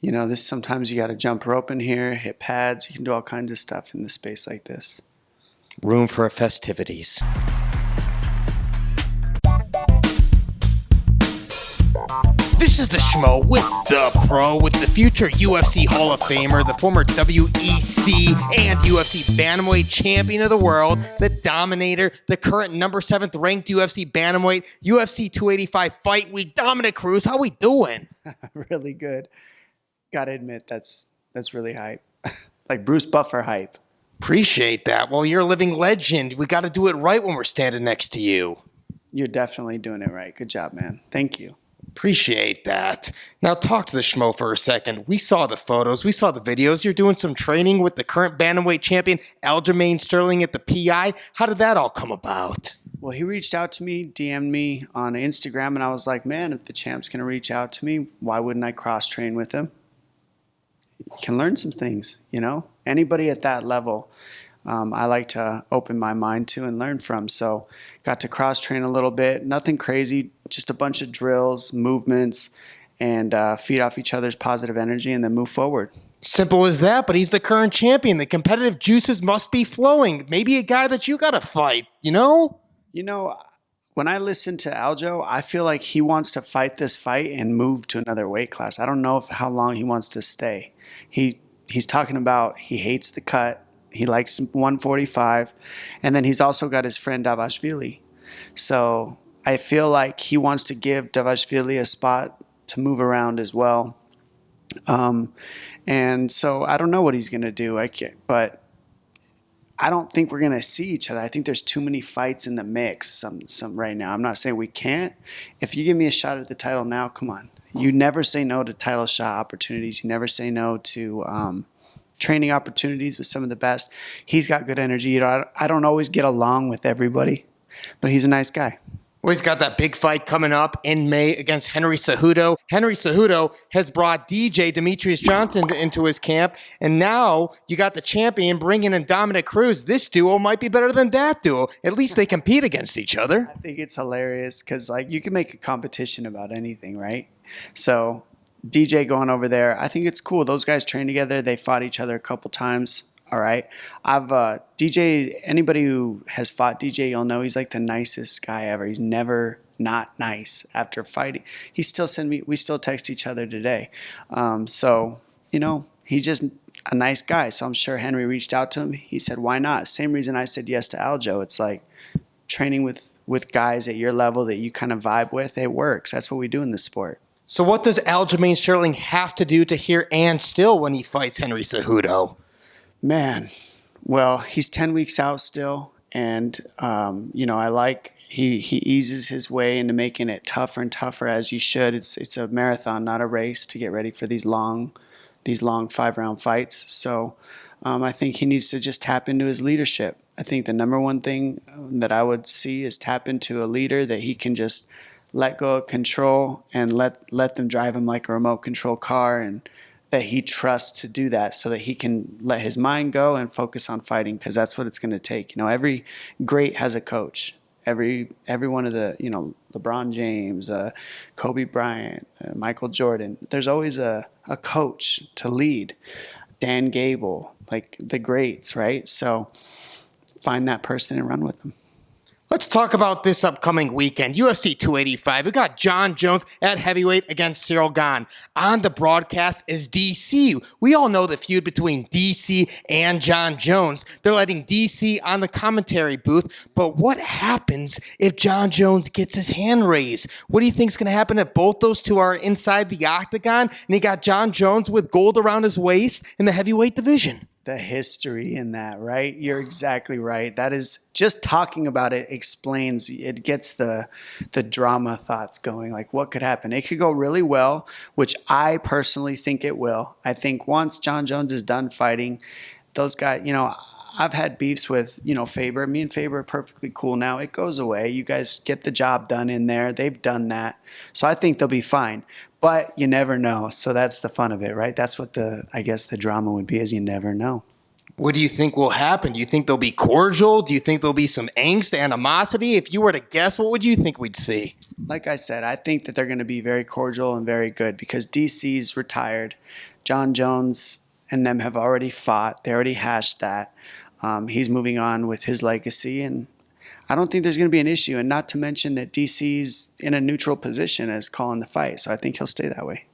This sometimes you got to jump rope in here, hit pads. You can do all kinds of stuff in the space like this. Room for festivities. This is the Schmo with the pro, with the future UFC Hall of Famer, the former WEC and UFC Bantamweight champion of the world, the Dominator, the current number 7th ranked UFC Bantamweight, UFC 285 Fight Week, Dominick Cruz. How we doing? Really good. Gotta admit, that's really hype. Like Bruce Buffer hype. Appreciate that. Well, you're a living legend. We got to do it right when we're standing next to you. You're definitely doing it right. Good job, man. Thank you. Appreciate that. Now talk to the Schmo for a second. We saw the photos. We saw the videos. You're doing some training with the current bantamweight champion, Aljamain Sterling at the PI. How did that all come about? Well, he reached out to me, DM'd me on Instagram, and I was like, man, if the champ's going to reach out to me, why wouldn't I cross-train with him? You can learn some things, Anybody at that level, I like to open my mind to and learn from. So got to cross-train a little bit. Nothing crazy, just a bunch of drills, movements, and feed off each other's positive energy and then move forward. Simple as that, but he's the current champion. The competitive juices must be flowing. Maybe a guy that you got to fight, When I listen to Aljo, I feel like he wants to fight this fight and move to another weight class. I don't know how long he wants to stay. He's talking about he hates the cut. He likes 145. And then he's also got his friend Dvalishvili. So I feel like he wants to give Dvalishvili a spot to move around as well. And so I don't know what he's going to do. But I don't think we're going to see each other. I think there's too many fights in the mix some right now. I'm not saying we can't. If you give me a shot at the title now, come on. You never say no to title shot opportunities. You never say no to training opportunities with some of the best. He's got good energy. I don't always get along with everybody, but he's a nice guy. Well, he's got that big fight coming up in May against Henry Cejudo. Henry Cejudo has brought DJ Demetrius Johnson into his camp, and now you got the champion bringing in Dominick Cruz. This duo might be better than that duo. At least they compete against each other. I think it's hilarious because, you can make a competition about anything, right? So DJ going over there, I think it's cool. Those guys train together. They fought each other a couple times. All right. DJ, anybody who has fought DJ, you'll know he's like the nicest guy ever. He's never not nice after fighting. He still we still text each other today. He's just a nice guy. So I'm sure Henry reached out to him. He said, why not? Same reason I said yes to Aljo. It's like training with guys at your level that you kind of vibe with. It works. That's what we do in this sport. So what does Aljamain Sterling have to do to hear and still when he fights Henry Cejudo? Man, well, he's 10 weeks out still, and I like he eases his way into making it tougher and tougher as you should. It's a marathon, not a race, to get ready for these long 5-round fights. So I think he needs to just tap into his leadership. I think the number one thing that I would see is tap into a leader that he can just let go of control and let them drive him like a remote control car, and that he trusts to do that so that he can let his mind go and focus on fighting, because that's what it's going to take. Every great has a coach. Every one of the, LeBron James, Kobe Bryant, Michael Jordan, there's always a coach to lead. Dan Gable, like the greats, right? So find that person and run with them. Let's talk about this upcoming weekend. UFC 285. We got Jon Jones at heavyweight against Ciryl Gane. On the broadcast is DC. We all know the feud between DC and Jon Jones. They're letting DC on the commentary booth. But what happens if Jon Jones gets his hand raised? What do you think is going to happen if both those two are inside the octagon and you got Jon Jones with gold around his waist in the heavyweight division? The history in that, right? You're exactly right. That is, just talking about it explains, it gets the drama thoughts going. Like, what could happen? It could go really well, which I personally think it will. I think once Jon Jones is done fighting, those guys, I've had beefs with, Faber. Me and Faber are perfectly cool now. It goes away. You guys get the job done in there. They've done that. So I think they'll be fine. But you never know. So that's the fun of it, right? That's what I guess the drama would be, is you never know. What do you think will happen? Do you think they'll be cordial? Do you think there'll be some angst, animosity? If you were to guess, what would you think we'd see? Like I said, I think that they're going to be very cordial and very good because DC's retired. John Jones and them have already fought. They already hashed that. He's moving on with his legacy, and I don't think there's going to be an issue. And not to mention that DC's in a neutral position as calling the fight, so I think he'll stay that way.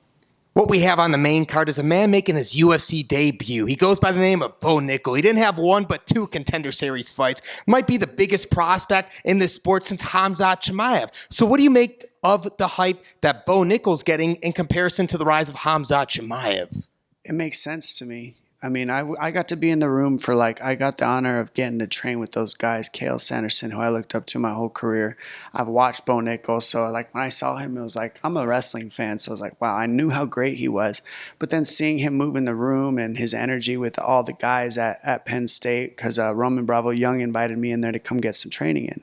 What we have on the main card is a man making his UFC debut. He goes by the name of Bo Nickal. He didn't have one but two Contender Series fights. Might be the biggest prospect in this sport since Khamzat Chimaev. So what do you make of the hype that Bo Nickal's getting in comparison to the rise of Khamzat Chimaev? It makes sense to me. I mean, I got to be in the room for I got the honor of getting to train with those guys, Cael Sanderson, who I looked up to my whole career. I've watched Bo Nickal, so when I saw him, it was I'm a wrestling fan, so I was like, wow, I knew how great he was. But then seeing him move in the room and his energy with all the guys at Penn State, because Roman Bravo Young invited me in there to come get some training in.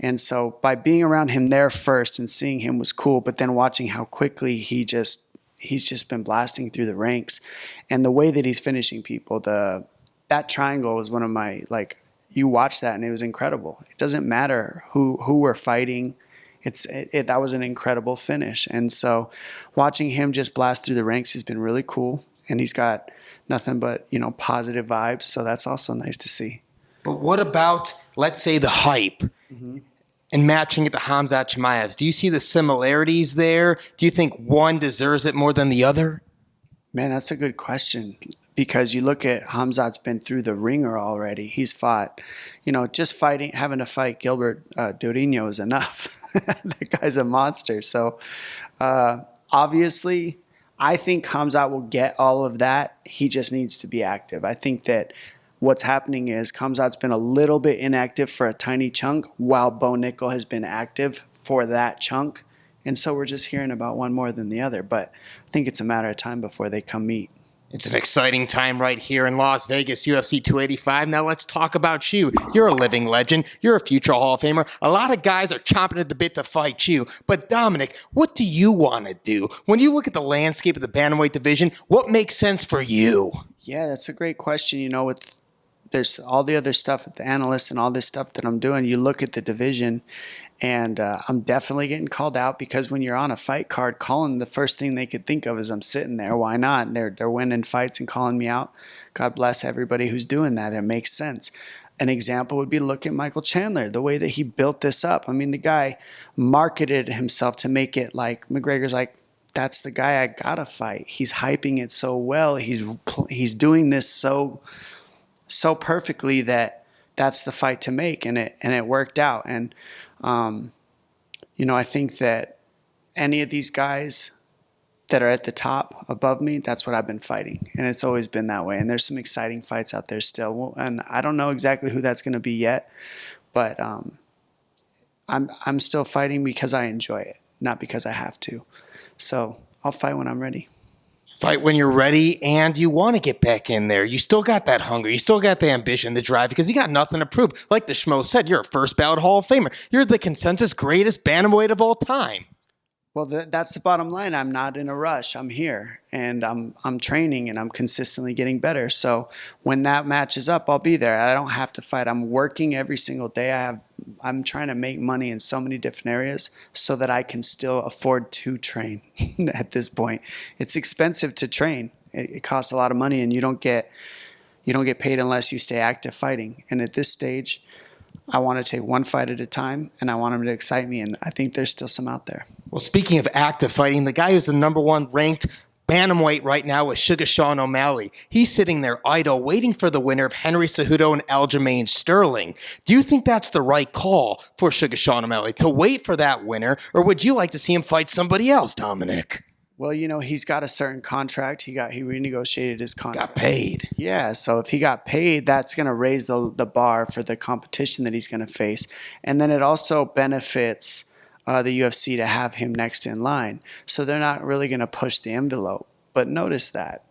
And so by being around him there first and seeing him was cool, but then watching how quickly he's just been blasting through the ranks, and the way that he's finishing people, that triangle was one of my you watch that and it was incredible. It doesn't matter who we're fighting. That was an incredible finish. And so watching him just blast through the ranks has been really cool, and he's got nothing but positive vibes. So that's also nice to see. But what about, let's say, the hype? Mm-hmm. And matching it to Khamzat Chimaev's, do you see the similarities there? Do you think one deserves it more than the other? Man, that's a good question, because you look at Khamzat's been through the ringer already. He's fought, just having to fight Gilbert Durinho is enough. That guy's a monster. So obviously, I think Khamzat will get all of that. He just needs to be active. I think that what's happening is Khamzat's been a little bit inactive for a tiny chunk, while Bo Nickal has been active for that chunk. And so we're just hearing about one more than the other. But I think it's a matter of time before they come meet. It's an exciting time right here in Las Vegas, UFC 285. Now let's talk about you. You're a living legend. You're a future Hall of Famer. A lot of guys are chomping at the bit to fight you. But Dominick, what do you want to do? When you look at the landscape of the Bantamweight division, what makes sense for you? Yeah, that's a great question. There's all the other stuff with the analysts and all this stuff that I'm doing. You look at the division, and I'm definitely getting called out, because when you're on a fight card, calling, the first thing they could think of is I'm sitting there. Why not? They're winning fights and calling me out. God bless everybody who's doing that. It makes sense. An example would be, look at Michael Chandler, the way that he built this up. I mean, the guy marketed himself to make it like McGregor's that's the guy I gotta fight. He's hyping it so well. He's doing this so perfectly that's the fight to make, and it worked out. And I think that any of these guys that are at the top above me, that's what I've been fighting, and it's always been that way. And there's some exciting fights out there still, and I don't know exactly who that's going to be yet, but I'm still fighting because I enjoy it, not because I have to. So I'll fight when I'm ready. Fight when you're ready, and you want to get back in there. You still got that hunger. You still got the ambition, the drive, because you got nothing to prove. Like the Schmo said, you're a first ballot Hall of Famer. You're the consensus greatest bantamweight of all time. Well, that's the bottom line. I'm not in a rush. I'm here, and I'm training, and I'm consistently getting better. So when that match is up, I'll be there. I don't have to fight. I'm working every single day. I'm trying to make money in so many different areas so that I can still afford to train. At this point, it's expensive to train. It costs a lot of money, and you don't get paid unless you stay active fighting. And at this stage, I want to take one fight at a time, and I want them to excite me, and I think there's still some out there. Well, speaking of active fighting, the guy who's the #1 ranked bantamweight right now is Sugar Sean O'Malley. He's sitting there idle, waiting for the winner of Henry Cejudo and Aljamain Sterling. Do you think that's the right call for Sugar Sean O'Malley, to wait for that winner, or would you like to see him fight somebody else, Dominick? Well, he's got a certain contract. He renegotiated his contract. Got paid. Yeah, so if he got paid, that's going to raise the bar for the competition that he's going to face. And then it also benefits the UFC to have him next in line. So they're not really going to push the envelope. But notice that.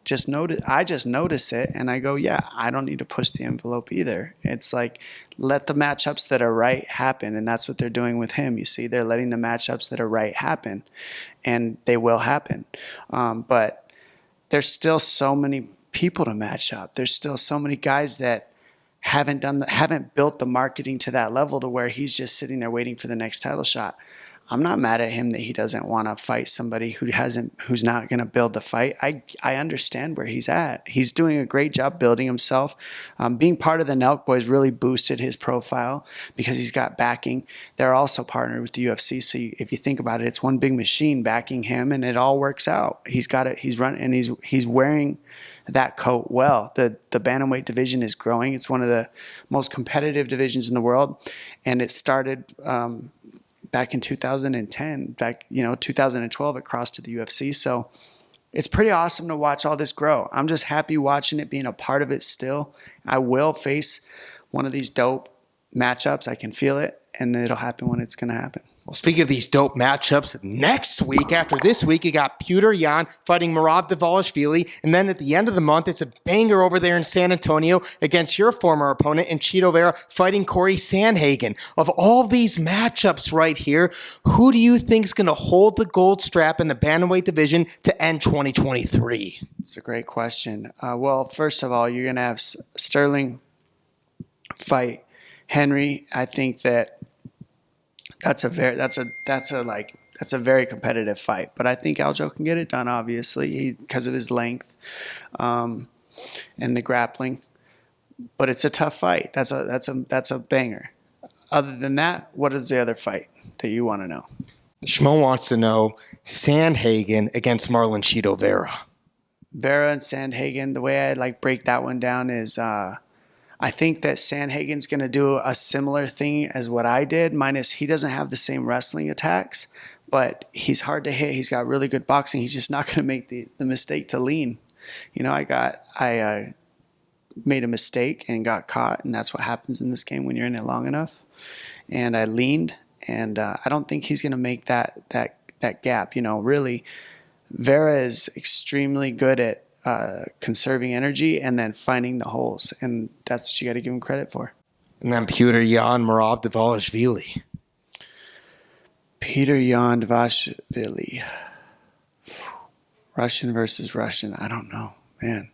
I just notice it, and I go, yeah, I don't need to push the envelope either. It's let the matchups that are right happen, and that's what they're doing with him. You see, they're letting the matchups that are right happen, and they will happen. But there's still so many people to match up. There's still so many guys that haven't built the marketing to that level to where he's just sitting there waiting for the next title shot. I'm not mad at him that he doesn't want to fight somebody who's not going to build the fight. I understand where he's at. He's doing a great job building himself. Being part of the Nelk Boys really boosted his profile because he's got backing. They're also partnered with the UFC. So if you think about it, it's one big machine backing him, and it all works out. He's got it. He's running, and he's wearing that coat well. The bantamweight division is growing. It's one of the most competitive divisions in the world, and it started back in 2010, 2012, it crossed to the UFC. So it's pretty awesome to watch all this grow. I'm just happy watching it, being a part of it still. I will face one of these dope matchups. I can feel it, and it'll happen when it's going to happen. Well, speaking of these dope matchups, next week, after this week, you got Petr Yan fighting Merab Dvalishvili. And then at the end of the month, it's a banger over there in San Antonio against your former opponent in Chito Vera fighting Cory Sandhagen. Of all these matchups right here, who do you think is going to hold the gold strap in the bantamweight division to end 2023? It's a great question. Well, first of all, you're going to have Sterling fight Henry. I think that's a very competitive fight, but I think Aljo can get it done, obviously, because of his length and the grappling. But it's a tough fight. That's a banger. Other than that, what is the other fight that you want to know? Schmo wants to know Sandhagen against Marlon Chito Vera. Vera and Sandhagen. The way I break that one down is. I think that Sandhagen's going to do a similar thing as what I did, minus he doesn't have the same wrestling attacks, but he's hard to hit. He's got really good boxing. He's just not going to make the mistake to lean. I made a mistake and got caught, and that's what happens in this game when you're in it long enough. And I leaned, and I don't think he's going to make that gap. Really, Vera is extremely good at conserving energy and then finding the holes, and that's what you got to give him credit for. And then Petr Yan, Merab Dvalishvili. Petr Yan, Dvalishvili. Russian versus Russian. I don't know, man.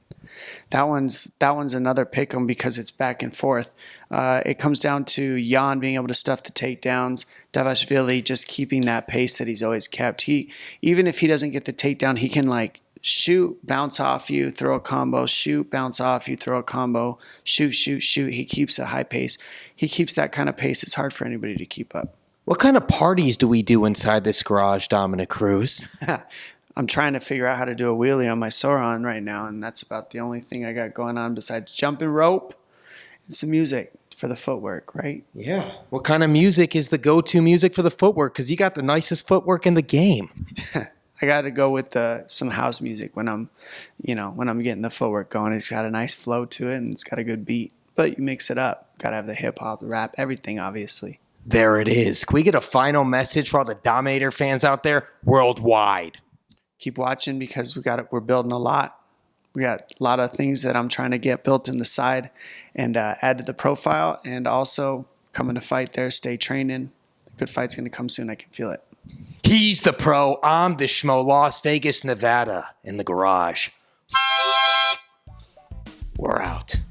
That one's another pick'em because it's back and forth. It comes down to Yan being able to stuff the takedowns, Dvalishvili just keeping that pace that he's always kept. Even if he doesn't get the takedown, he can shoot, bounce off you, throw a combo, shoot, bounce off you, throw a combo, shoot. He keeps a high pace. He keeps that kind of pace. It's hard for anybody to keep up. What kind of parties do we do inside this garage, Dominick Cruz? I'm trying to figure out how to do a wheelie on my Sauron right now, and that's about the only thing I got going on besides jumping rope and some music for the footwork, right? Yeah. What kind of music is the go-to music for the footwork? Because you got the nicest footwork in the game. I got to go with some house music when I'm getting the footwork going. It's got a nice flow to it, and it's got a good beat. But you mix it up. Got to have the hip hop, the rap, everything, obviously. There it is. Can we get a final message for all the Dominator fans out there worldwide? Keep watching because we're building a lot. We got a lot of things that I'm trying to get built in the side and add to the profile, and also coming to fight there. Stay training. The good fight's going to come soon. I can feel it. He's the pro. I'm the Schmo. Las Vegas, Nevada, in the garage. We're out.